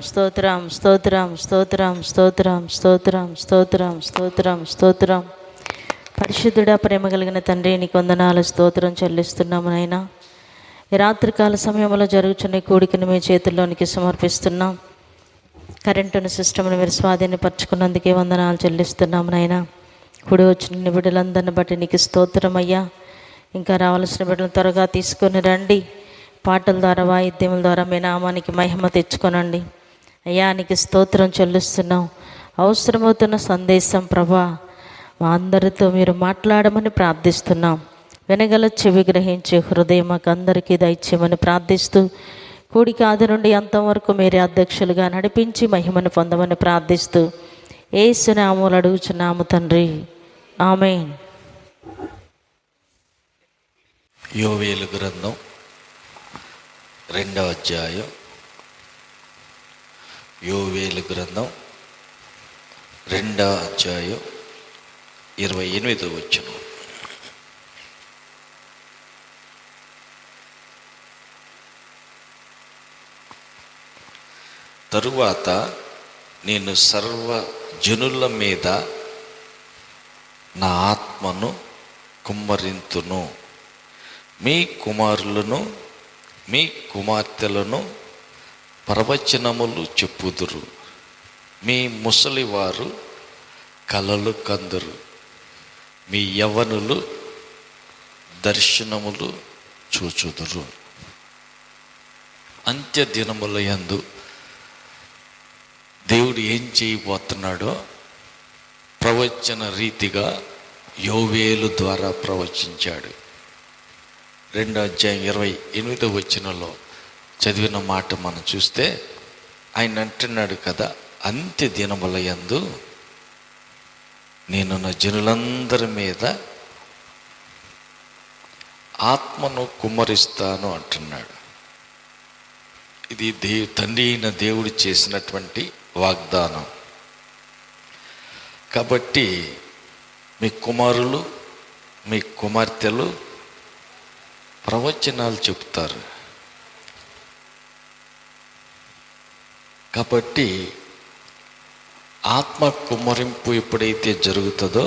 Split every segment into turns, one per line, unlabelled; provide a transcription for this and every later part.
స్తోత్రం స్తోత్రం స్తోత్రం స్తోత్రం స్తోత్రం స్తోత్రం స్తోత్రం స్తోత్రం. పరిశుద్ధుడా, ప్రేమ కలిగిన తండ్రి, నీకు వందనాలు, స్తోత్రం చెల్లిస్తున్నాము నాయనా. ఈ రాత్రికాల సమయంలో జరుగుతున్న కూడికను మీ చేతుల్లోనికి సమర్పిస్తున్నాం. కరెంటును సిస్టమ్ను మీరు స్వాధీనపరచుకున్నందుకే వందనాలు చెల్లిస్తున్నాము నాయనా. కూడి వచ్చిన బిడ్డలందరిని బట్టి నీకు స్తోత్రం అయ్యా. ఇంకా రావాల్సిన బిడ్డలు త్వరగా తీసుకొని రండి. పాటల ద్వారా, వాయిద్యముల ద్వారా మీ నామానికి మహిమ తెచ్చుకొనండి అయ్యా. నీకు స్తోత్రం చెల్లిస్తున్నాం. అవసరమవుతున్న సందేశం ప్రభా మా అందరితో మీరు మాట్లాడమని ప్రార్థిస్తున్నాం. వినగల చెవి గ్రహించే హృదయం మాకు అందరికీ దయచేయమని ప్రార్థిస్తూ, కూడిక ఆది నుండి అంతవరకు మీరే అధ్యక్షులుగా నడిపించి మహిమను పొందమని ప్రార్థిస్తూ యేసు నామములో అడుగుచున్నాము తండ్రి, ఆమేన్.
యోవేలు గ్రంథం 2వ అధ్యాయం. యోవేలు గ్రంథం 2వ అధ్యాయం 28వ వచనం. తరువాత నేను సర్వ జనుల మీద నా ఆత్మను కుమ్మరింతును. మీ కుమారులను మీ కుమార్తెలను ప్రవచనములు చెప్పుదురు. మీ ముసలివారు కలలు కందురు. మీ యవ్వనులు దర్శనములు చూచుదురు. అంత్య దినముల యందు దేవుడు ఏం చేయబోతున్నాడో ప్రవచన రీతిగా యోవేలు ద్వారా ప్రవచించాడు. 2వ అధ్యాయం 28వ వచనంలో చదివిన మాట మనం చూస్తే ఆయన అంటున్నాడు కదా, అంత్య దినముల యందు నేను నా జనులందరి మీద ఆత్మను కుమ్మరిస్తాను అంటున్నాడు. ఇది తండ్రి అయిన దేవుడు చేసినటువంటి వాగ్దానం. కాబట్టి మీ కుమారులు మీ కుమార్తెలు ప్రవచనాలు చెప్తారు. కాబట్టి ఆత్మ కుమ్మరింపు ఎప్పుడైతే జరుగుతుందో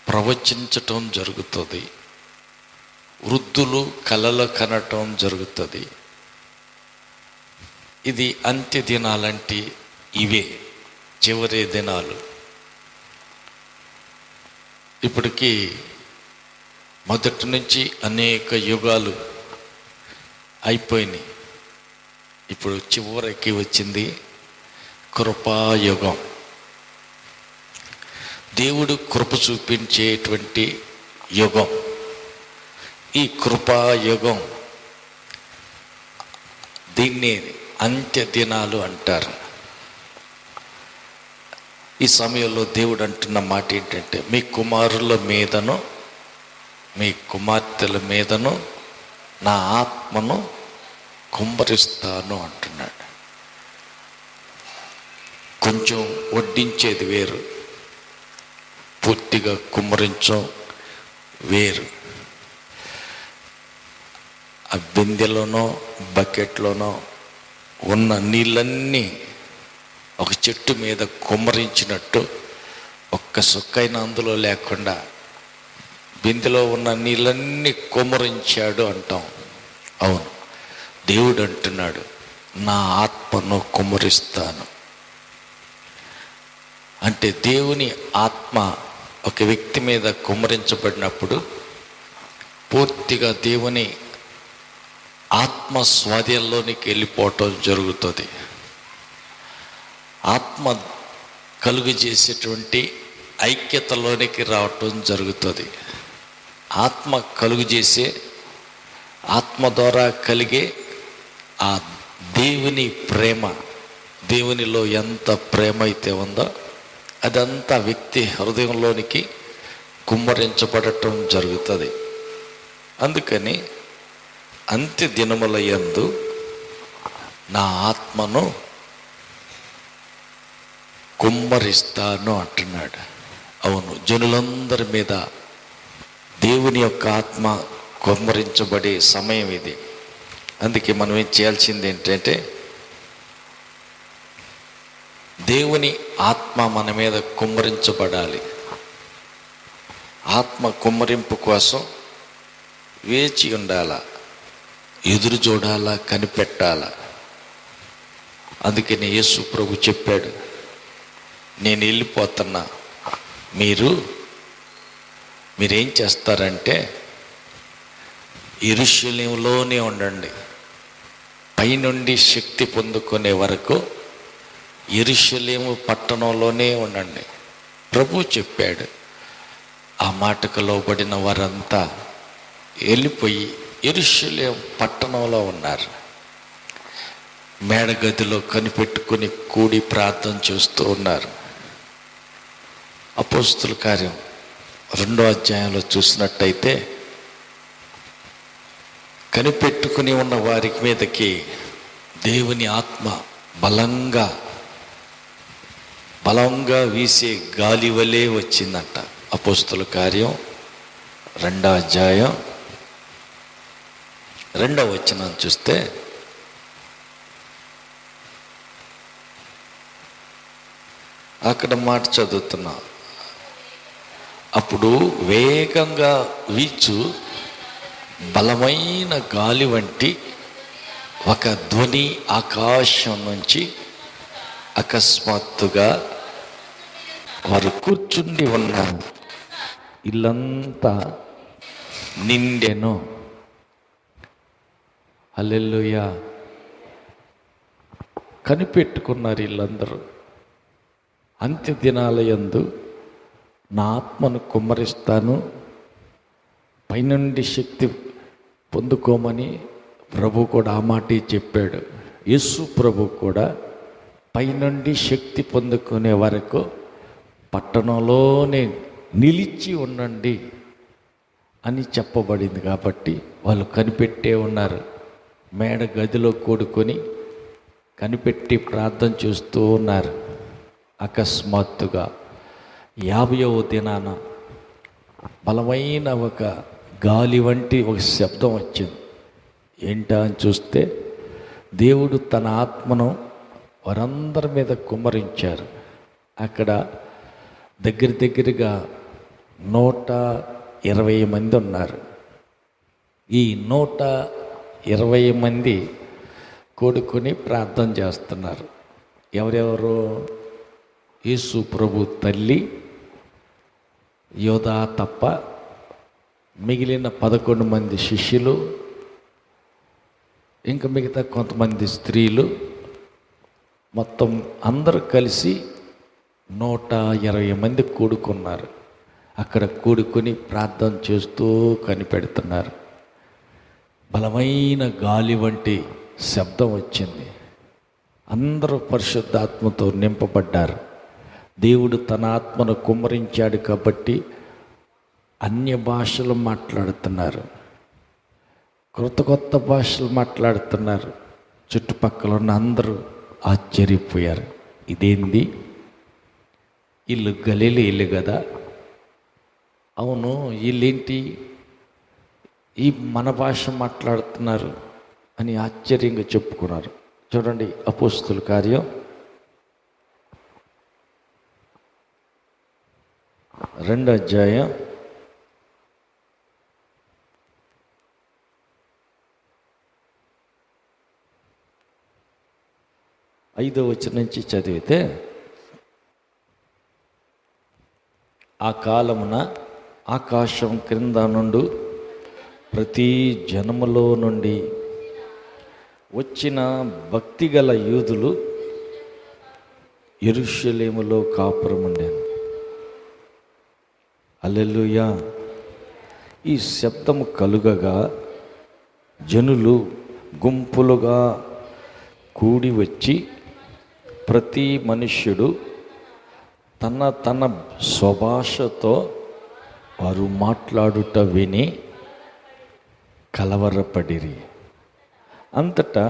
ప్రవచించటం జరుగుతుంది. వృద్ధులు కలలు కనటం జరుగుతుంది. ఇది అంత్య దినాలంటే ఇవే చివరి దినాలు. ఇప్పటికీ మొదటి నుంచి అనేక యుగాలు అయిపోయినాయి. ఇప్పుడు చివరికి వచ్చింది కృపాయుగం. దేవుడు కృప చూపించేటువంటి యుగం ఈ కృపాయుగం. దీన్ని అంత్య దినాలు అంటారు. ఈ సమయంలో దేవుడు అంటున్న మాట ఏంటంటే, మీ కుమారుల మీదను మీ కుమార్తెల మీదను నా ఆత్మను కుమ్మరిస్తాను అంటున్నాడు. కొంచెం వడ్డించేది వేరు, పూర్తిగా కుమ్మరించం వేరు. ఆ బిందెలోనో బకెట్లోనో ఉన్న నీళ్ళన్నీ ఒక చెట్టు మీద కుమ్మరించినట్టు ఒక్క సుక్కైన అందులో లేకుండా బిందెలో ఉన్న నీళ్ళన్నీ కుమ్మరించాడు అంటాం. అవును, దేవుడు అంటున్నాడు, నా ఆత్మను కుమ్మరిస్తాను. అంటే దేవుని ఆత్మ ఒక వ్యక్తి మీద కుమ్మరించబడినప్పుడు పూర్తిగా దేవుని ఆత్మ స్వాధీనంలోనికి వెళ్ళిపోవటం జరుగుతుంది. ఆత్మ కలుగు చేసేటువంటి ఐక్యతలోనికి రావటం జరుగుతుంది. ఆత్మ కలుగు చేసే, ఆత్మ ద్వారా కలిగే ఆ దేవుని ప్రేమ, దేవునిలో ఎంత ప్రేమ అయితే ఉందో అదంతా వ్యక్తి హృదయంలోనికి కుమ్మరించబడటం జరుగుతుంది. అందుకని అంత్య దినముల యందు నా ఆత్మను కుమ్మరిస్తాను అంటున్నాడు. అవును, జనులందరి మీద దేవుని యొక్క ఆత్మ కుమ్మరించబడే సమయం ఇది. అందుకే మనం ఏం చేయాల్సింది ఏంటంటే, దేవుని ఆత్మ మన మీద కుమ్మరించబడాలి. ఆత్మ కుమ్మరింపు కోసం వేచి ఉండాలా, ఎదురు చూడాలా, కనిపెట్టాలా. అందుకని యేసు ప్రభు చెప్పాడు, నేను వెళ్ళిపోతున్నా, మీరేం చేస్తారంటే యెరూషలేములోనే ఉండండి, పైనుండి శక్తి పొందుకునే వరకు యెరూషలేము పట్టణంలోనే ఉండండి. ప్రభు చెప్పాడు. ఆ మాటకు లోబడిన వారంతా వెళ్ళిపోయి యెరూషలేము పట్టణంలో ఉన్నారు. మేడగదిలో కనిపెట్టుకుని కూడి ప్రార్థన చేస్తూ ఉన్నారు. అపోస్తుల కార్యం 2వ అధ్యాయంలో చూసినట్టయితే కనిపెట్టుకుని ఉన్న వారి మీదకి దేవుని ఆత్మ బలంగా వీసే గాలి వలె వచ్చిందంట. అపోస్తుల కార్యం 2వ అధ్యాయం 2వ వచనం చూస్తే, అక్కడ మాట చదువుతున్నా, అప్పుడు వేగంగా వీచు బలమైన గాలి వంటి ఒక ధ్వని ఆకాశం నుంచి అకస్మాత్తుగా వారు కూర్చుండి ఉన్న ఇల్లంతా నిండెను. హల్లెలూయా. కనిపెట్టుకున్నారు వీళ్ళందరూ. అంత్య దినాల యందు నా ఆత్మను కుమ్మరిస్తాను, పైనుండి శక్తి పొందుకోమని ప్రభు కూడా ఆ మాట చెప్పాడు. యేసు ప్రభు కూడా పైనుండి శక్తి పొందుకునే వరకు పట్టణంలోనే నిలిచి ఉండండి అని చెప్పబడింది. కాబట్టి వాళ్ళు కనిపెట్టే ఉన్నారు. మేడ గదిలో కూడుకొని కనిపెట్టి ప్రార్థన చేస్తూ ఉన్నారు. అకస్మాత్తుగా 50వ దినాన బలమైన ఒక గాలి వంటి ఒక శబ్దం వచ్చింది. ఏంటా అని చూస్తే దేవుడు తన ఆత్మను వారందరి మీద కుమ్మరించారు. అక్కడ దగ్గరగా 120 మంది ఉన్నారు. ఈ 120 మంది కూడుకొని ప్రార్థన చేస్తున్నారు. ఎవరెవరు? యేసు ప్రభు తల్లి, యోధా తప్ప మిగిలిన 11 మంది శిష్యులు, ఇంకా మిగతా కొంతమంది స్త్రీలు, మొత్తం అందరూ కలిసి 120 మంది కూడుకున్నారు. అక్కడ కూడుకొని ప్రార్థన చేస్తూ కనిపెడుతున్నారు. బలమైన గాలి వంటి శబ్దం వచ్చింది. అందరూ పరిశుద్ధాత్మతో నింపబడ్డారు. దేవుడు తన ఆత్మను కుమ్మరించాడు కాబట్టి అన్య భాషలు మాట్లాడుతున్నారు, కొత్త భాషలు మాట్లాడుతున్నారు. చుట్టుపక్కల ఉన్న అందరూ ఆశ్చర్యపోయారు. ఇదేంది, వీళ్ళు గలిలీయులు కదా, అవును వీళ్ళేంటి ఈ మన భాష మాట్లాడుతున్నారు అని ఆశ్చర్యంగా చెప్పుకున్నారు. చూడండి, అపోస్తుల కార్యం 2వ అధ్యాయం 5వ వచనం నుంచి చదివితే, ఆ కాలమున ఆకాశం క్రింద నుండి ప్రతి జనములో నుండి వచ్చిన భక్తిగల యూదులు యెరూషలేములో కాపురముండెను. హల్లెలూయా. ఈ శబ్దము కలుగగా జనులు గుంపులుగా కూడి వచ్చి ప్రతి మనుష్యుడు తన స్వభాషతో వారు మాట్లాడుట విని కలవరపడిరి. అంతటా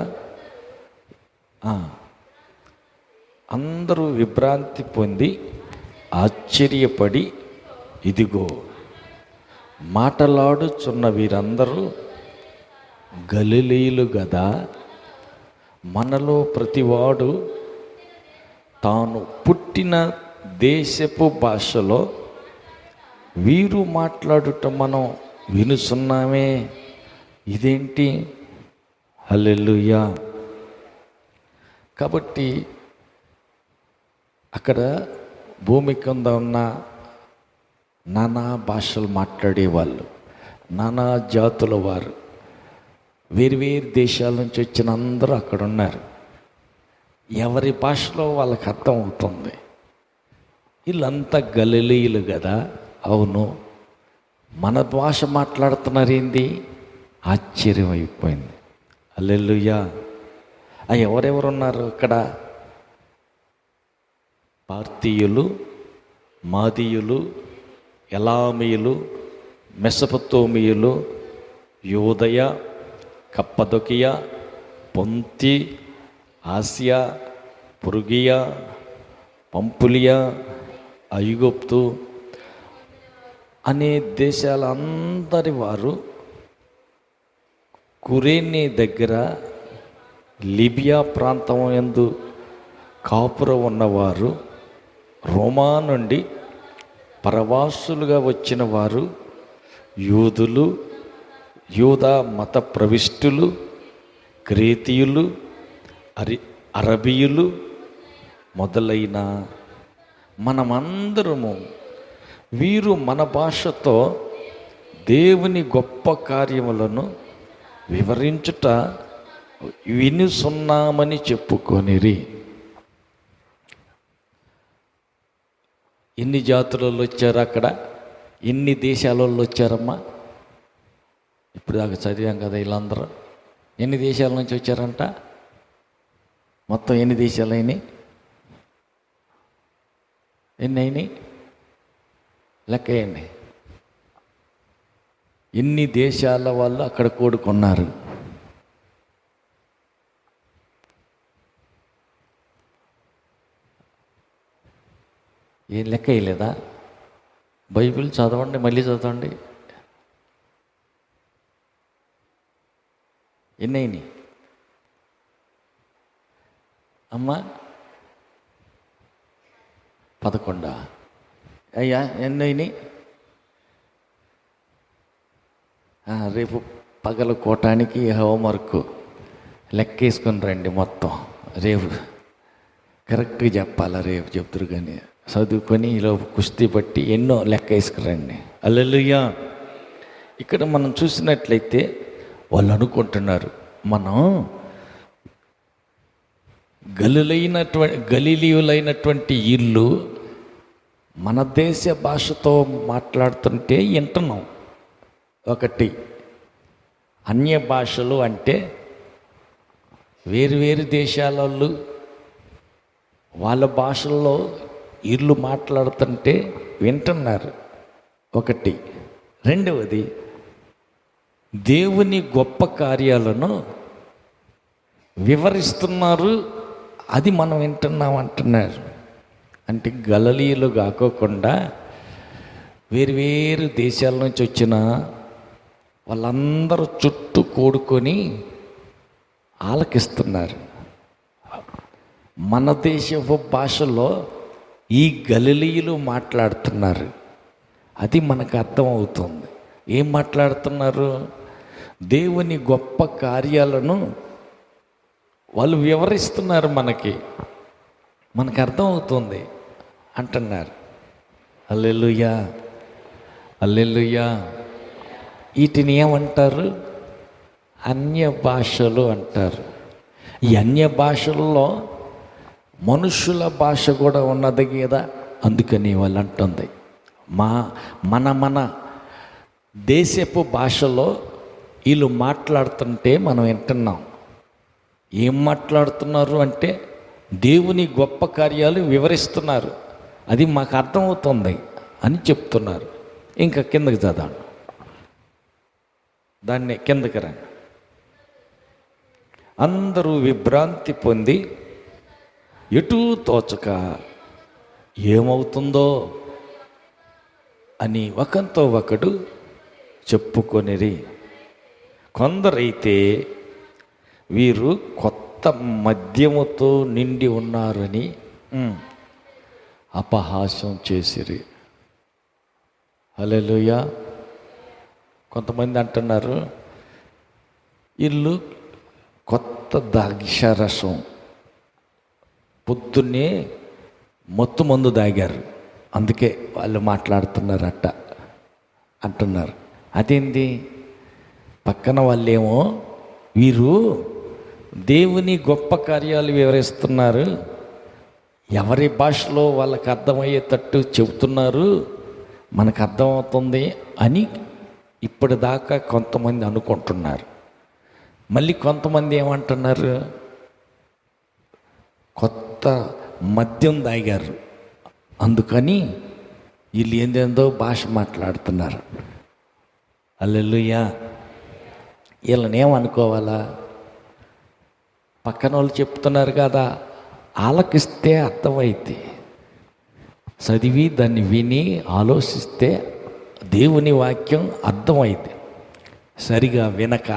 అందరూ విభ్రాంతి పొంది ఆశ్చర్యపడి, ఇదిగో మాటలాడుచున్న వీరందరూ గలిలీయులు గదా, మనలో ప్రతివాడు తాను పుట్టిన దేశపు భాషలో వీరు మాట్లాడుట మనం వినుచున్నామే. ఇదేంటి? హల్లెలూయా. కాబట్టి అక్కడ భూమి కింద ఉన్న నానా భాషలు మాట్లాడేవాళ్ళు, నానా జాతుల వారు, వేరు వేరు దేశాల నుంచి వచ్చిన అందరూ అక్కడ ఉన్నారు. ఎవరి భాషలో వాళ్ళకి అర్థం అవుతుంది. వీళ్ళంతా గలిలీయులు కదా. అవును, మన భాష మాట్లాడుతున్నారు ఏంది? ఆశ్చర్యం అయిపోయింది. హల్లెలూయా. ఎవరెవరు ఉన్నారు అక్కడ? పార్తీయులు, మాదీయులు, ఎలామీయులు, మెసొపొతేమియులు, యూదయ, కప్పదొకియ, పొంతి, ఆసియా, పురుగియా, పంపులియా, ఐగుప్తు అనే దేశాలందరి వారు, కురేనీ దగ్గర లిబియా ప్రాంతం యందు కాపురం ఉన్నవారు, రోమా నుండి పరవాసులుగా వచ్చిన వారు, యూదులు, యూదా మత ప్రవిష్టులు, క్రేతీయులు, అరబీయులు మొదలైన మనమందరము వీరు మన భాషతో దేవుని గొప్ప కార్యములను వివరించుట వినుసున్నామని చెప్పుకొనిరి. ఎన్ని జాతులలో వచ్చారు అక్కడ? ఎన్ని దేశాలలో వచ్చారమ్మా? ఇప్పుడు దాకా చదివాం కదా. వీళ్ళందరూ ఎన్ని దేశాల నుంచి వచ్చారంట? మొత్తం ఎన్ని దేశాలు అయినాయి? ఎన్ని అయినాయి? లెక్క వేయండి. ఎన్ని దేశాల వాళ్ళు అక్కడ కూడుకున్నారు? ఏం లెక్క వేయలేదా? బైబిల్ చదవండి, మళ్ళీ చదవండి. ఎన్ని అయినాయి అమ్మా? 11. అయ్యా ఎన్ని అయినాయి? రేపు పగల కోటానికి హోంవర్క్ లెక్కేసుకొని రండి. మొత్తం రేపు కరెక్ట్గా చెప్పాలా? రేపు చెప్తురు కానీ చదువుకొని ఈలోపు కుస్తీ పట్టి ఎన్నో లెక్క వేసుకురండి. హల్లెలూయా. ఇక్కడ మనం చూసినట్లయితే వాళ్ళు అనుకుంటున్నారు మనం గలిలీయులైనటువంటి ఇల్లు మన దేశ భాషతో మాట్లాడుతుంటే వింటున్నాం. ఒకటి, అన్య భాషలు అంటే వేరు వేరు దేశాల వాళ్ళు వాళ్ళ భాషల్లో వీళ్ళు మాట్లాడుతుంటే వింటున్నారు. ఒకటి. రెండవది, దేవుని గొప్ప కార్యాలను వివరిస్తున్నారు, అది మనం వింటున్నాం అంటున్నారు. అంటే గలిలీయులు కాకోకుండా వేరు వేరు దేశాల నుంచి వచ్చిన వాళ్ళందరూ చుట్టూ కూడుకొని ఆలకిస్తున్నారు. మన దేశపు భాషలో ఈ గలిలీయులు మాట్లాడుతున్నారు, అది మనకు అర్థమవుతుంది. ఏం మాట్లాడుతున్నారు? దేవుని గొప్ప కార్యాలను వాళ్ళు వివరిస్తున్నారు, మనకు అర్థమవుతుంది అంటున్నారు. హల్లెలూయా, హల్లెలూయా. వీటిని ఏమంటారు? అన్య భాషలు అంటారు. ఈ అన్య భాషల్లో మనుషుల భాష కూడా ఉన్నది కదా. అందుకని వాళ్ళు అంటుంది మన దేశపు భాషలో వీళ్ళు మాట్లాడుతుంటే మనం వింటున్నాం. ఏం మాట్లాడుతున్నారు అంటే దేవుని గొప్ప కార్యాలు వివరిస్తున్నారు, అది మాకు అర్థమవుతుంది అని చెప్తున్నారు. ఇంకా కిందకి చదవండి, దాన్ని కిందకి రండి. అందరూ విభ్రాంతి పొంది ఎటూ తోచక ఏమవుతుందో అని ఒకంతో ఒకడు చెప్పుకొనిరి. కొందరైతే వీరు కొత్త మద్యముతో నిండి ఉన్నారని అపహాస్యం చేసిరి. హల్లెలూయా. కొంతమంది అంటున్నారు వీళ్ళు కొత్త ద్రాక్షారసం పొద్దున్నే మత్తు మందు తాగారు, అందుకే వాళ్ళు మాట్లాడుతున్నారట అంటున్నారు. అదేంది? పక్కన వాళ్ళేమో వీరు దేవుని గొప్ప కార్యాలు వివరిస్తున్నారు, ఎవరి భాషలో వాళ్ళకి అర్థమయ్యేటట్టు చెబుతున్నారు, మనకు అర్థమవుతుంది అని ఇప్పటిదాకా కొంతమంది అనుకుంటున్నారు. మళ్ళీ కొంతమంది ఏమంటున్నారు, కొత్త మద్యం తాగారు అందుకని వీళ్ళు ఏందేందో భాష మాట్లాడుతున్నారు. హల్లెలూయా. వీళ్ళని ఏమనుకోవాలా? పక్కన వాళ్ళు చెప్తున్నారు కదా, ఆలకిస్తే అర్థమైంది, చదివి దాన్ని విని ఆలోచిస్తే దేవుని వాక్యం అర్థమైంది. సరిగా వినక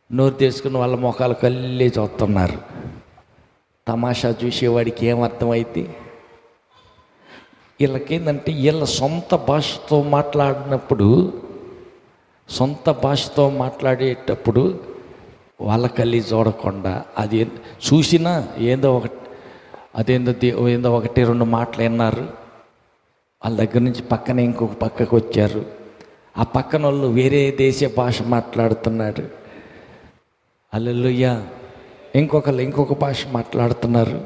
నోరు తెచ్చుకుని వాళ్ళ ముఖాలు కళ్ళే చూస్తున్నారు. తమాషా చూసేవాడికి ఏమర్థమైంది? వీళ్ళకేందంటే వీళ్ళ సొంత భాషతో మాట్లాడేటప్పుడు వాళ్ళ కళ్ళి చూడకుండా అది చూసినా ఏందో ఒకటి రెండు మాటలు విన్నారు, వాళ్ళ దగ్గర నుంచి పక్కన ఇంకొక పక్కకు వచ్చారు, ఆ పక్కన వాళ్ళు వేరే దేశ భాష మాట్లాడుతున్నారు. హల్లెలూయా. ఇంకొక భాష మాట్లాడుతున్నారు,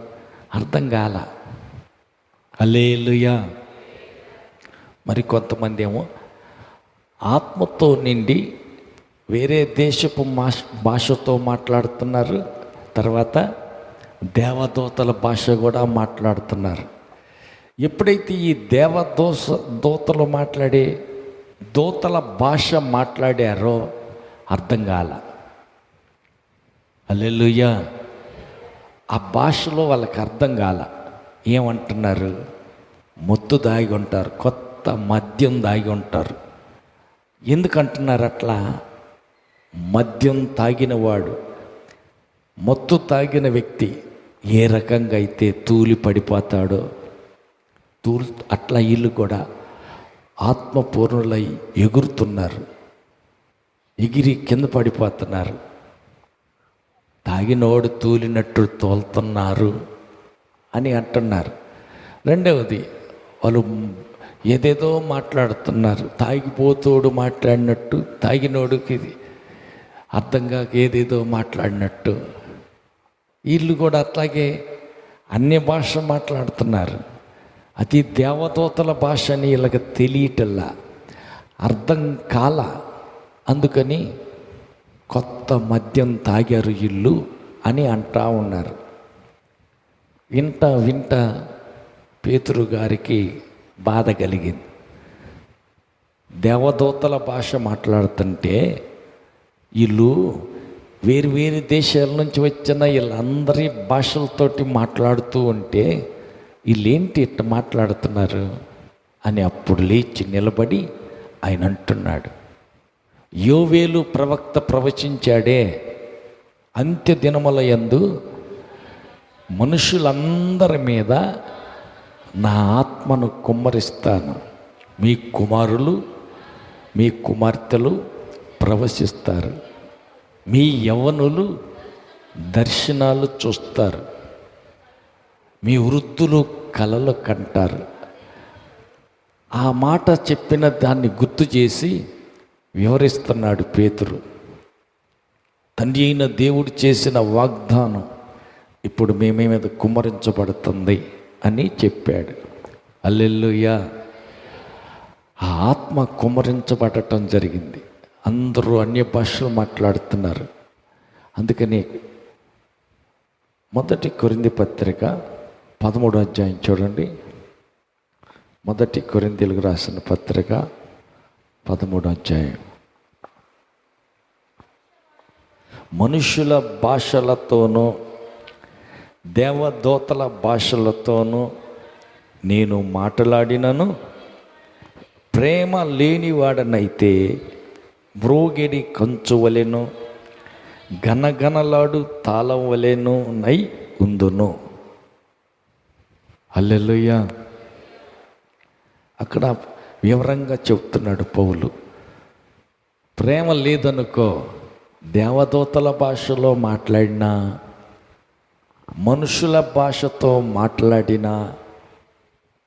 అర్థం కాల. హల్లెలూయా. మరి కొంతమంది ఏమో ఆత్మతో నిండి వేరే దేశపు భాషతో మాట్లాడుతున్నారు, తర్వాత దేవదూతల భాష కూడా మాట్లాడుతున్నారు. ఎప్పుడైతే ఈ దూతలు మాట్లాడే దూతల భాష మాట్లాడారో అర్థం కాల. హల్లెలూయా. ఆ భాషలో వాళ్ళకి అర్థం కాల. ఏమంటున్నారు? మొత్తు దాగి ఉంటారు, కొత్త మద్యం దాగి ఉంటారు. ఎందుకంటున్నారు అట్లా? మద్యం తాగినవాడు, మత్తు తాగిన వ్యక్తి ఏ రకంగా అయితే తూలి పడిపోతాడో అట్లా వీళ్ళు కూడా ఆత్మపూర్ణులై ఎగురుతున్నారు, ఎగిరి కింద పడిపోతున్నారు. తాగినోడు తూలినట్టు తోలుతున్నారు అని అంటున్నారు. రెండవది, వాళ్ళు ఏదేదో మాట్లాడుతున్నారు, తాగిపోతోడు మాట్లాడినట్టు, తాగినోడుకి అర్థం కాక ఏదేదో మాట్లాడినట్టు. వీళ్ళు కూడా అట్లాగే అన్య భాష మాట్లాడుతున్నారు. అది దేవదూతల భాష అని వీళ్ళకి తెలియటల్లా, అర్థం కాల. అందుకని కొత్త మద్యం తాగారు ఇల్లు అని అంటా ఉన్నారు. వింట పేతురు గారికి బాధ కలిగింది. దేవదూతల భాష మాట్లాడుతుంటే వీళ్ళు వేరు దేశాల నుంచి వచ్చిన వీళ్ళందరి భాషలతోటి మాట్లాడుతూ ఉంటే వీళ్ళేంటి ఇట్ట మాట్లాడుతున్నారు అని అప్పుడు లేచి నిలబడి ఆయన అంటున్నాడు, యోవేలు ప్రవక్త ప్రవచించాడే, అంత్య దినముల యందు మనుషులందరి మీద నా ఆత్మను కుమ్మరిస్తాను, మీ కుమారులు మీ కుమార్తెలు ప్రవశిస్తారు, మీ యవ్వనులు దర్శనాలు చూస్తారు, మీ వృద్ధులు కలలు కంటారు. ఆ మాట చెప్పిన దాన్ని గుర్తు చేసి వివరిస్తున్నాడు పేతురు. తండ్రి అయిన దేవుడు చేసిన వాగ్దానం ఇప్పుడు మీ మీద కుమ్మరించబడుతుంది అని చెప్పాడు. హల్లెలూయా. ఆ ఆత్మ కుమ్మరించబడటం జరిగింది. అందరూ అన్య భాషలు మాట్లాడుతున్నారు. అందుకని 1 కొరింథీ పత్రిక 13వ అధ్యాయం చూడండి. 1 కొరింథీయులకు రాసిన పత్రిక 13వ అధ్యాయం. మనుషుల భాషలతోనూ దేవదూతల భాషలతోనూ నేను మాట్లాడినను ప్రేమ లేనివాడనైతే మ్రోగిడి కంచువలెను గనగనలాడు తాళం వలెను నై ఉందును. హల్లెలూయా. అక్కడ వివరంగా చెప్తున్నాడు పౌలు. ప్రేమ లేదనుకో, దేవదూతల భాషలో మాట్లాడినా, మనుషుల భాషతో మాట్లాడినా,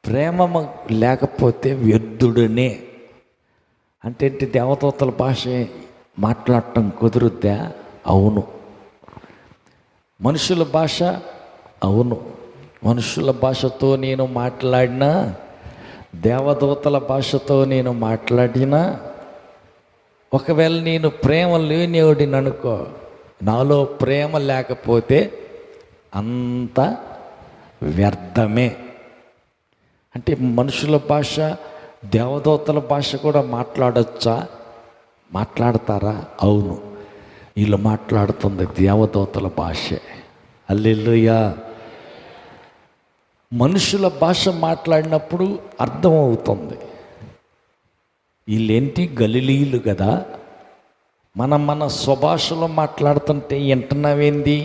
ప్రేమ లేకపోతే వ్యర్థుడనే. అంటే దేవదూతల భాష మాట్లాడటం కుదురుద్దా? అవును. మనుషుల భాష? అవును. మనుషుల భాషతో నేను మాట్లాడినా, దేవదూతల భాషతో నేను మాట్లాడినా, ఒకవేళ నేను ప్రేమ లేనివాడిని అనుకో, నాలో ప్రేమ లేకపోతే అంత వ్యర్థమే. అంటే మనుషుల భాష, దేవదూతల భాష కూడా మాట్లాడొచ్చా? మాట్లాడతారా? అవును. వీళ్ళు మాట్లాడుతుంది దేవదూతల భాషే. హల్లెలూయా. మనుషుల భాష మాట్లాడినప్పుడు అర్థమవుతుంది, వీళ్ళేంటి గలిలీయులు కదా, మన స్వభాషలో మాట్లాడుతుంటే వింటున్నావేంది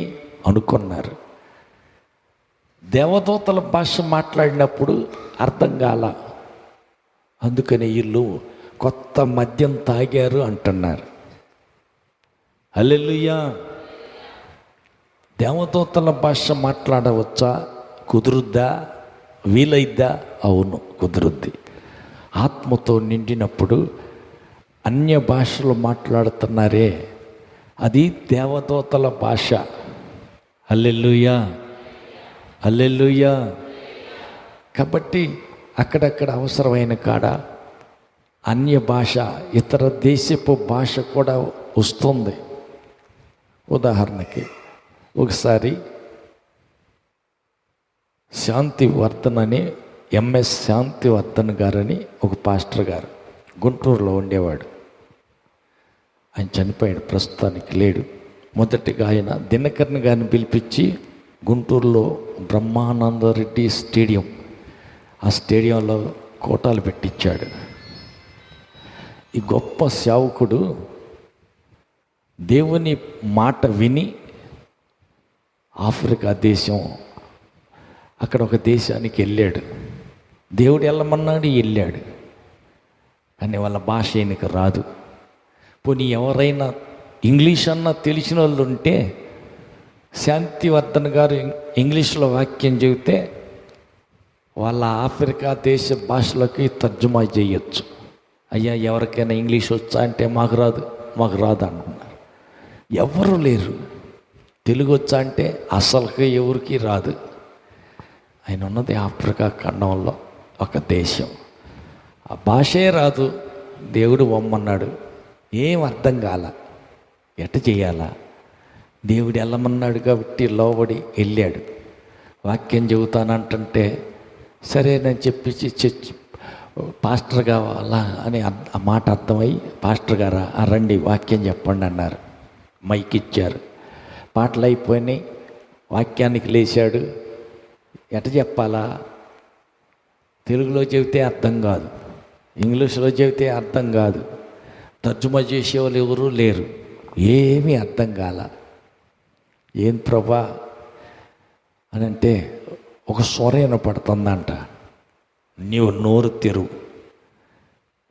అనుకున్నారు. దేవదూతల భాష మాట్లాడినప్పుడు అర్థం కాల. అందుకని వీళ్ళు కొత్త మద్యం తాగారు అంటున్నారు. హల్లెలూయా. దేవదూతల భాష మాట్లాడవచ్చా? కుదురుద్దా? వీలైద్దా? అవును, కుదురుద్ది. ఆత్మతో నిండినప్పుడు అన్య భాషలు మాట్లాడుతున్నారే, అది దేవదూతల భాష. హల్లెలూయా, హల్లెలూయా. కాబట్టి అక్కడక్కడ అవసరమైన కాడ అన్య భాష, ఇతర దేశపు భాష కూడా వస్తుంది. ఉదాహరణకి ఒకసారి శాంతివర్ధన్ అని, ఎంఎస్ శాంతివర్ధన్ గారని ఒక పాస్టర్ గారు గుంటూరులో ఉండేవాడు. ఆయన చనిపోయాడు, ప్రస్తుతానికి లేడు. మొదటిగా ఆయన దినకర్ని గారిని పిలిపించి గుంటూరులో బ్రహ్మానందరెడ్డి స్టేడియం, ఆ స్టేడియంలో కోటాలు పెట్టించాడు. ఈ గొప్ప సేవకుడు దేవుని మాట విని ఆఫ్రికా దేశం, అక్కడ ఒక దేశానికి వెళ్ళాడు. దేవుడు వెళ్ళమన్నాడు, వెళ్ళాడు. కానీ వాళ్ళ భాష ఈయనకు రాదు. పోనీ ఎవరైనా ఇంగ్లీష్ అన్నా తెలిసిన వాళ్ళు ఉంటే శాంతివర్ధన్ గారు ఇంగ్లీష్లో వాక్యం చెబితే వాళ్ళ ఆఫ్రికా దేశ భాషలోకి తర్జుమా చేయొచ్చు. అయ్యా ఎవరికైనా ఇంగ్లీష్ వచ్చా అంటే మాకు రాదు అంటున్నారు. ఎవరు లేరు. తెలుగు వచ్చా అంటే అసలుకి ఎవరికి రాదు. ఆయన ఉన్నది ఆఫ్రికా ఖండంలో ఒక దేశం, ఆ భాషే రాదు. దేవుడు వమ్మన్నాడు, ఏం అర్థం కాల, ఎట్ట చేయాలా? దేవుడు వెళ్ళమన్నాడు కాబట్టి లోబడి వెళ్ళాడు. వాక్యం చెబుతానంటే సరేనని చెప్పేసి చర్చి పాస్టర్ కావాలా అని ఆ మాట అర్థమై, పాస్టర్ గారా రండి వాక్యం చెప్పండి అన్నారు. మైక్ ఇచ్చారు. పాటలు అయిపోయినాయి, వాక్యానికి లేచాడు. ఎట చెప్పాలా? తెలుగులో చెబితే అర్థం కాదు, ఇంగ్లీష్లో చెబితే అర్థం కాదు, తర్జుమా చేసేవాళ్ళు ఎవరూ లేరు, ఏమీ అర్థం కాల. ఏం ప్రభా అని అంటే ఒక స్వరం పడుతుందంట, నీవు నోరు తెరువు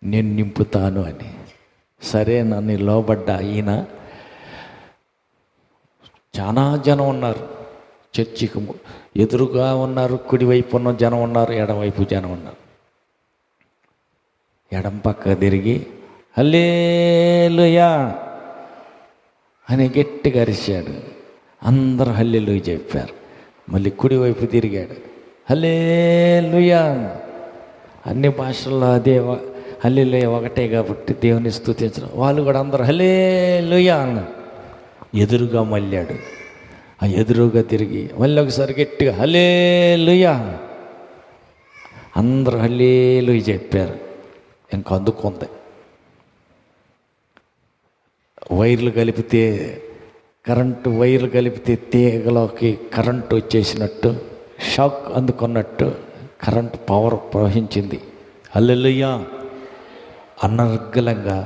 నేను నింపుతాను అని. సరే నన్ను లోబడ్డా. ఈయన చాలా జనం ఉన్నారు, చర్చికి ఎదురుగా ఉన్నారు, కుడివైపు ఉన్న జనం ఉన్నారు, ఎడమవైపు జనం ఉన్నారు. ఎడం పక్క తిరిగి హల్లెలూయా అని గట్టిగా అరిచాడు. అందరూ హల్లెలూయా చెప్పారు. మళ్ళీ కుడివైపు తిరిగాడు, హల్లెలూయా. అన్ని భాషల్లో అదే హల్లెలూయా ఒకటే కాబట్టి దేవుని స్తుతించడం. వాళ్ళు కూడా అందరూ హల్లెలూయా అన్నారు. ఎదురుగా మళ్ళాడు, ఆ ఎదురుగా తిరిగి మళ్ళీ ఒకసారి గట్టిగా హల్లెలూయా. అందరూ హల్లెలూయా చెప్పారు. ఇంకా అందుకుంది. వైర్లు కలిపితే తీగలోకి కరెంటు వచ్చేసినట్టు, షాక్ అందుకున్నట్టు కరెంటు పవర్ ప్రవహించింది. హల్లెలూయా. అనర్గళంగా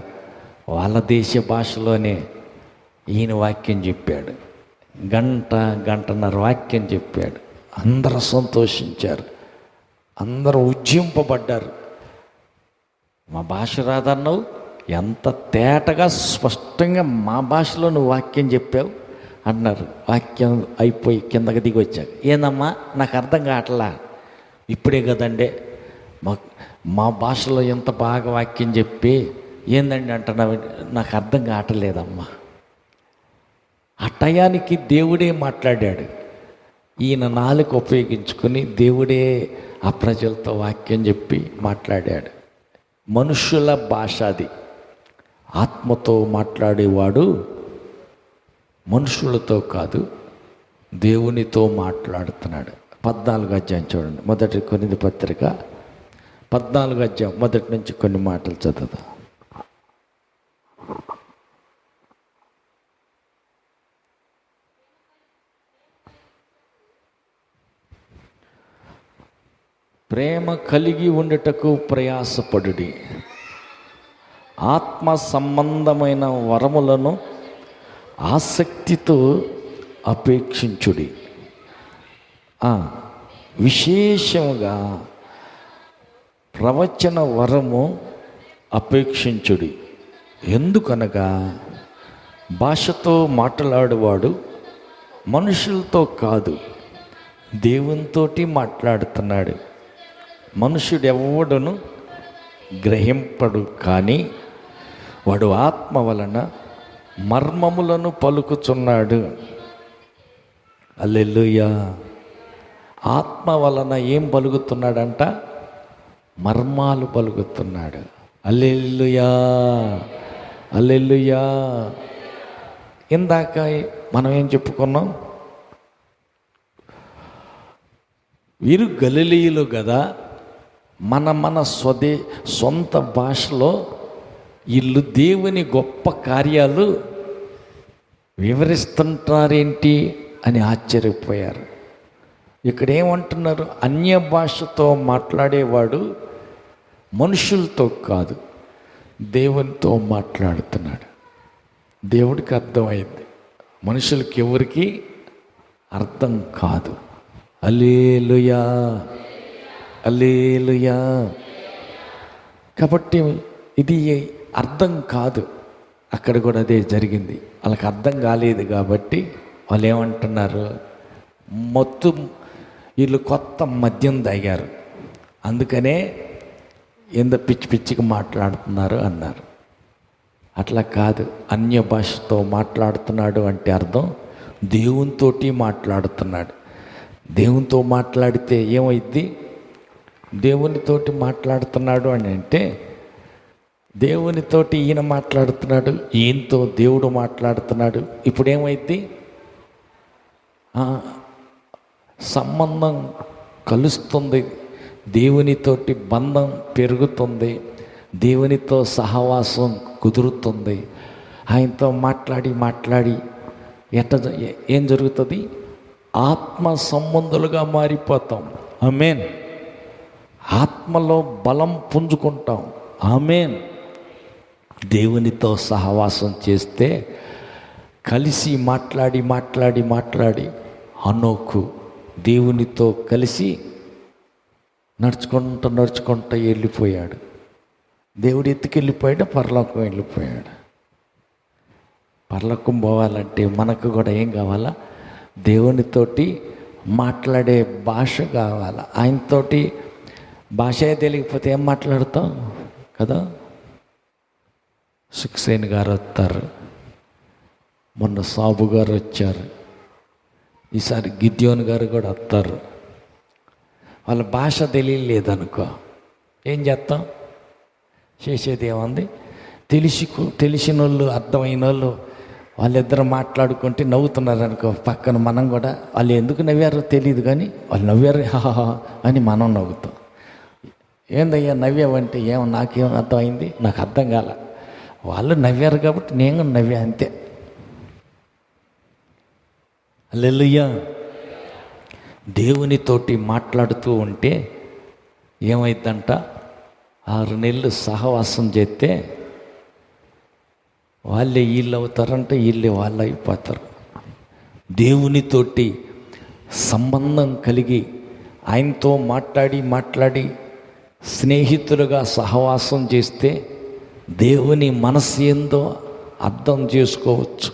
వాళ్ళ దేశ భాషలోనే ఈయన వాక్యం చెప్పాడు. గంటన్నర వాక్యం చెప్పాడు. అందరూ సంతోషించారు. అందరూ ఉజ్జింపబడ్డారు. మా భాష రాదన్నావు, ఎంత తేటగా స్పష్టంగా మా భాషలో నువ్వు వాక్యం చెప్పావు అన్నారు. వాక్యం అయిపోయి కిందకి దిగి వచ్చాక, ఏందమ్మా నాకు అర్థం కావట్లా, ఇప్పుడే కదండే మా భాషలో ఎంత బాగా వాక్యం చెప్పి ఏందండి అంటున్నావు, నాకు అర్థం కావట్లేదమ్మా. ఆ టయానికి దేవుడే మాట్లాడాడు. ఈయన నాలుక ఉపయోగించుకొని దేవుడే ఆ ప్రజలతో వాక్యం చెప్పి మాట్లాడాడు. మనుషుల భాష అది. ఆత్మతో మాట్లాడేవాడు మనుషులతో కాదు, దేవునితో మాట్లాడుతున్నాడు. 14వ అధ్యాయం చూడండి, మొదటి కొరింథీ పత్రిక 14వ అధ్యాయం మొదటి నుంచి కొన్ని మాటలు చదువుదాం. ప్రేమ కలిగి ఉండుటకు ప్రయాసపడుడి, ఆత్మ సంబంధమైన వరములను ఆసక్తితో అపేక్షించుడి, విశేషముగా ప్రవచన వరము అపేక్షించుడి. ఎందుకనగా భాషతో మాట్లాడేవాడు మనుషులతో కాదు, దేవునితోటి మాట్లాడుతున్నాడు. మనుషుడెవ్వడును గ్రహింపడు, కానీ వాడు ఆత్మ వలన మర్మములను పలుకుచున్నాడు. హల్లెలూయా. ఆత్మ వలన ఏం పలుకుతున్నాడంట? మర్మాలు పలుకుతున్నాడు. హల్లెలూయా, హల్లెలూయా. ఇందాక మనం ఏం చెప్పుకున్నాం? వీరు గలిలీయులు కదా, మన సొంత భాషలో వీళ్ళు దేవుని గొప్ప కార్యాలు వివరిస్తుంటారేంటి అని ఆశ్చర్యపోయారు. ఇక్కడ ఏమంటున్నారు? అన్య భాషతో మాట్లాడేవాడు మనుషులతో కాదు, దేవునితో మాట్లాడుతున్నాడు. దేవుడికి అర్థమైంది, మనుషులకి ఎవరికి అర్థం కాదు. హల్లెలూయా, హల్లెలూయా. కాబట్టి ఇది అర్థం కాదు. అక్కడ కూడా అదే జరిగింది. వాళ్ళకి అర్థం కాలేదు కాబట్టి వాళ్ళు ఏమంటున్నారు? మొత్తం వీళ్ళు కొత్త మద్యం తాగారు, అందుకనే ఏందో పిచ్చి పిచ్చిగా మాట్లాడుతున్నారు అన్నారు. అట్లా కాదు. అన్య భాషతో మాట్లాడుతున్నాడు అంటే అర్థం దేవునితోటి మాట్లాడుతున్నాడు. దేవునితో మాట్లాడితే ఏమైద్ది? దేవునితోటి మాట్లాడుతున్నాడు అని అంటే దేవునితోటి ఈయన మాట్లాడుతున్నాడు, ఈయనతో దేవుడు మాట్లాడుతున్నాడు. ఇప్పుడు ఏమైద్ది? సంబంధం కలుస్తుంది, దేవునితోటి బంధం పెరుగుతుంది, దేవునితో సహవాసం కుదురుతుంది. ఆయనతో మాట్లాడి ఏం జరుగుతుంది? ఆత్మ సంబంధులుగా మారిపోతాం. ఆమేన్. ఆత్మలో బలం పుంజుకుంటాం. ఆమేన్. దేవునితో సహవాసం చేస్తే కలిసి మాట్లాడి హనోకు దేవునితో కలిసి నడుచుకుంటూ వెళ్ళిపోయాడు. దేవుడు ఎత్తుకెళ్ళిపోయాడు, పరలోకం వెళ్ళిపోయాడు. పరలోకం పోవాలంటే మనకు కూడా ఏం కావాలా? దేవునితోటి మాట్లాడే భాష కావాలా. ఆయనతోటి భాష తెలియకపోతే ఏం మాట్లాడతాం కదా. సుక్సేన్ గారు వస్తారు, మొన్న సాబు గారు వచ్చారు, ఈసారి గిద్యోన్ గారు కూడా వస్తారు. వాళ్ళ భాష తెలియలేదనుకో ఏం చేస్తాం? చేసేది ఏముంది? తెలిసిన వాళ్ళు, అర్థమైన వాళ్ళు, వాళ్ళిద్దరు మాట్లాడుకుంటే నవ్వుతున్నారు అనుకో, పక్కన మనం కూడా వాళ్ళు ఎందుకు నవ్వారో తెలియదు కానీ వాళ్ళు నవ్వారు హాహా అని మనం నవ్వుతాం. ఏందయ్యా నవ్వావంటే ఏమో నాకేం అర్థమైంది, నాకు అర్థం కాల, వాళ్ళు నవ్వారు కాబట్టి నేను నవ్వా అంతే. హల్లెలూయా. దేవునితోటి మాట్లాడుతూ ఉంటే ఏమైందంట? 6 నెలలు సహవాసం చేస్తే వాళ్ళే వీళ్ళు అవుతారంట, వీళ్ళే వాళ్ళు అయిపోతారు. దేవునితోటి సంబంధం కలిగి ఆయనతో మాట్లాడి స్నేహితులుగా సహవాసం చేస్తే దేవుని మనసు ఏందో అర్థం చేసుకోవచ్చు.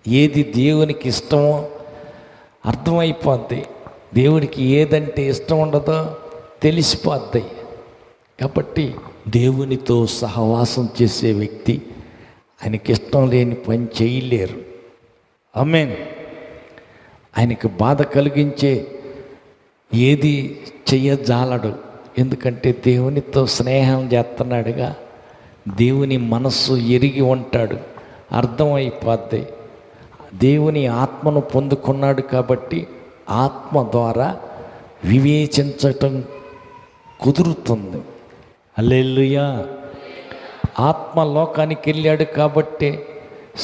ఏది దేవునికి ఇష్టమో అర్థమైపోద్ది. దేవుడికి ఏదంటే ఇష్టం ఉండదో తెలిసిపోద్ది. కాబట్టి దేవునితో సహవాసం చేసే వ్యక్తి ఆయనకి ఇష్టం లేని పని చేయలేరు. ఆమేన్. ఆయనకు బాధ కలిగించే ఏది చెయ్యజాలడు. ఎందుకంటే దేవునితో స్నేహం చేస్తున్నాడుగా, దేవుని మనస్సు ఎరిగి ఉంటాడు, అర్థమైపోద్ది. దేవుని ఆత్మను పొందుకున్నాడు కాబట్టి ఆత్మ ద్వారా వివేచించటం కుదురుతుంది. హల్లెలూయా. ఆత్మ లోకానికి వెళ్ళాడు కాబట్టి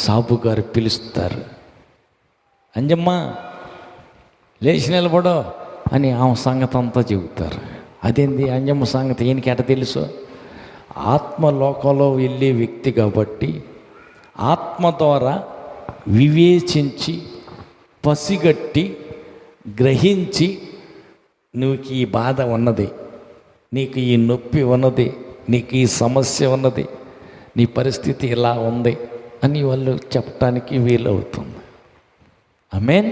సాబు గారు పిలుస్తారు, అంజమ్మ లేచి నిలబడో అని ఆమె సంగతి అంతా చెబుతారు. అదేంది అంజమ్మ సంగతి ఈయనకి ఎట తెలుసు? ఆత్మలోకంలో వెళ్ళే వ్యక్తి కాబట్టి ఆత్మ ద్వారా వివేచించి పసిగట్టి గ్రహించి, నీకు ఈ బాధ ఉన్నది, నీకు ఈ నొప్పి ఉన్నది, నీకు ఈ సమస్య ఉన్నది, నీ పరిస్థితి ఇలా ఉంది అని వాళ్ళు చెప్పడానికి వీలవుతుంది. ఆమేన్.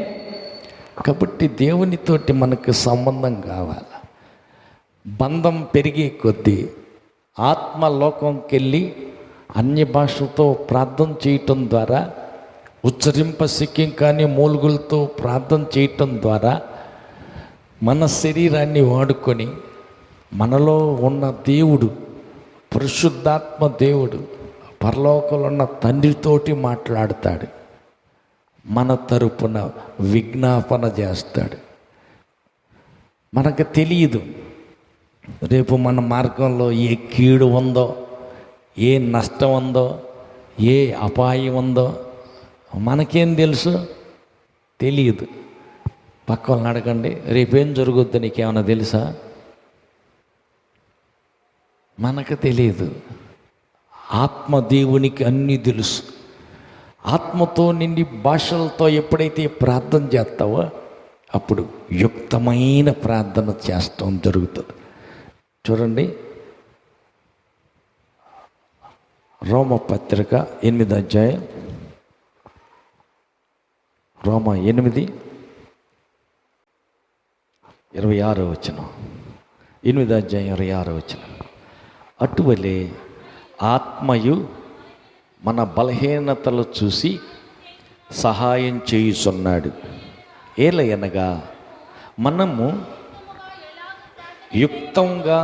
కాబట్టి దేవునితోటి మనకు సంబంధం కావాలి. బంధం పెరిగే కొద్దీ ఆత్మలోకంకి వెళ్ళి అన్య భాషలతో ప్రార్థన చేయటం ద్వారా, ఉచ్చరింపశక్యం కానీ మూలుగులతో ప్రార్థన చేయటం ద్వారా మన శరీరాన్ని వాడుకొని మనలో ఉన్న దేవుడు, పరిశుద్ధాత్మ దేవుడు, పరలోకంలో ఉన్న తండ్రితోటి మాట్లాడతాడు, మన తరపున విజ్ఞాపన చేస్తాడు. మనకు తెలియదు రేపు మన మార్గంలో ఏ కీడు ఉందో, ఏ నష్టం ఉందో, ఏ అపాయం ఉందో మనకేం తెలుసు? తెలియదు. పక్క వాళ్ళని అడగండి, రేపేం జరుగుద్దో నీకేమైనా తెలుసా? మనకు తెలియదు. ఆత్మ దేవునికి అన్నీ తెలుసు. ఆత్మతో నిండి భాషలతో ఎప్పుడైతే ప్రార్థన చేస్తావో అప్పుడు యుక్తమైన ప్రార్థన చేస్తాం జరుగుతుంది. చూడండి, రోమపత్రిక 8వ అధ్యాయం, రోమ 8:26 వచనం. 8వ అధ్యాయం 26 వచనం. అటువలే ఆత్మయు మన బలహీనతలు చూసి సహాయం చేయుచున్నాడు. ఏలయనగా మనము యుక్తంగా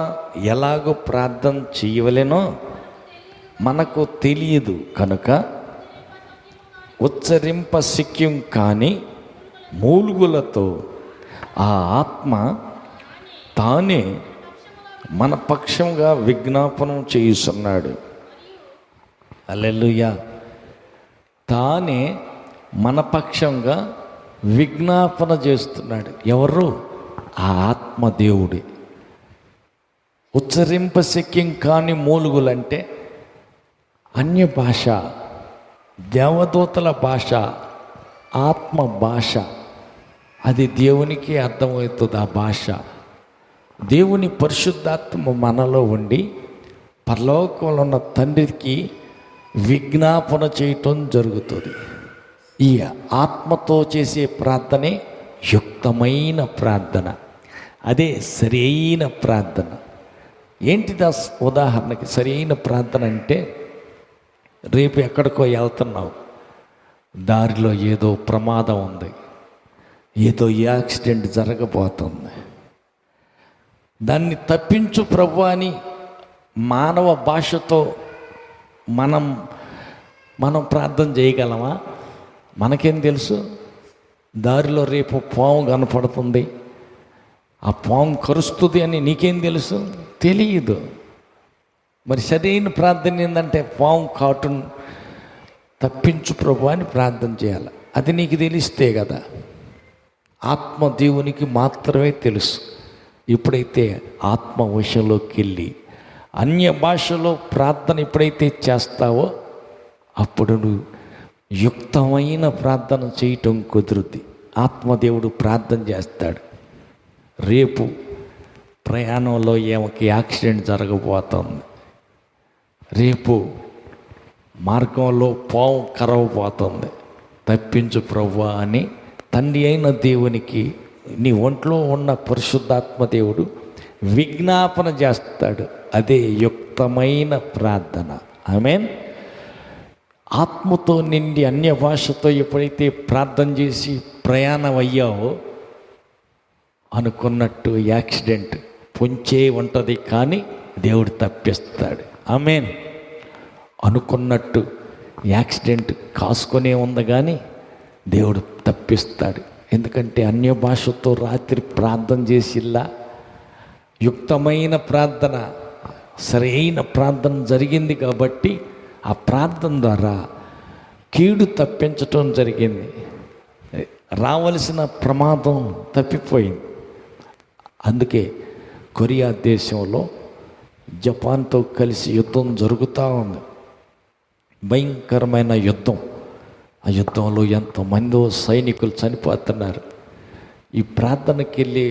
ఎలాగో ప్రార్థన చేయవలెనో మనకు తెలియదు కనుక ఉచ్చరింపశక్యం కాని మూలుగులతో ఆ ఆత్మ తానే మన పక్షంగా విజ్ఞాపనం చేయుచున్నాడు. హల్లెలూయా. తానే మన పక్షంగా విజ్ఞాపన చేస్తున్నాడు. ఎవరు? ఆ ఆత్మదేవుడే. ఉచ్చరింపశక్యం కాని మూలుగులంటే అన్య భాష, దేవదూతల భాష, ఆత్మ భాష. అది దేవునికి అర్థమవుతుంది. ఆ భాష దేవుని పరిశుద్ధాత్మ మనలో ఉండి పరలోకంలో ఉన్న తండ్రికి విజ్ఞాపన చేయటం జరుగుతుంది. ఈ ఆత్మతో చేసే ప్రార్థనే యుక్తమైన ప్రార్థన. అదే సరైన ప్రార్థన. ఏంటిది? ఉదాహరణకి సరైన ప్రార్థన అంటే, రేపు ఎక్కడికో వెళ్తున్నావు, దారిలో ఏదో ప్రమాదం ఉంది, ఏదో యాక్సిడెంట్ జరగబోతుంది, దాన్ని తప్పించు ప్రభు అని మానవ భాషతో మనం ప్రార్థన చేయగలమా? మనకేం తెలుసు? దారిలో రేపు పాము కనపడుతుంది, ఆ పాము కరుస్తుంది అని నీకేం తెలుసు? తెలియదు. మరి సరైన ప్రార్థన ఏంటంటే పాము కాటును తప్పించు ప్రభు అని ప్రార్థన చేయాలి. అది నీకు తెలిస్తే కదా. ఆత్మ దేవునికి మాత్రమే తెలుసు. ఎప్పుడైతే ఆత్మ విషయంలోకి వెళ్ళి అన్య భాషలో ప్రార్థన ఎప్పుడైతే చేస్తావో అప్పుడు నువ్వు యుక్తమైన ప్రార్థన చేయటం కుదురుద్ది. ఆత్మదేవుడు ప్రార్థన చేస్తాడు. రేపు ప్రయాణంలో ఏమకి యాక్సిడెంట్ జరగబోతుంది, రేపు మార్గంలో పాము కరవబోతుంది, తప్పించు ప్రభువా అని తండ్రి అయిన దేవునికి నీ ఒంట్లో ఉన్న పరిశుద్ధాత్మ దేవుడు విజ్ఞాపన చేస్తాడు. అదే యుక్తమైన ప్రార్థన. ఆమేన్. ఆత్మతో నిండి అన్య భాషతో ఎప్పుడైతే ప్రార్థన చేసి ప్రయాణం అయ్యావో అనుకున్నట్టు యాక్సిడెంట్ పొంచే ఉంటుంది, కానీ దేవుడు తప్పిస్తాడు. ఆమేన్. అనుకున్నట్టు యాక్సిడెంట్ కాసుకొనే ఉంది, కానీ దేవుడు తప్పిస్తాడు. ఎందుకంటే అన్య భాషతో రాత్రి ప్రార్థన చేసిల్లా యుక్తమైన ప్రార్థన, సరైన ప్రార్థన జరిగింది కాబట్టి ఆ ప్రార్థన ద్వారా కీడు తప్పించటం జరిగింది. రావలసిన ప్రమాదం తప్పిపోయింది. అందుకే కొరియా దేశంలో జపాన్తో కలిసి యుద్ధం జరుగుతూ ఉంది. భయంకరమైన యుద్ధం. ఆ యుద్ధంలో ఎంతమందో సైనికులు చనిపోతున్నారు. ఈ ప్రార్థనకి వెళ్ళి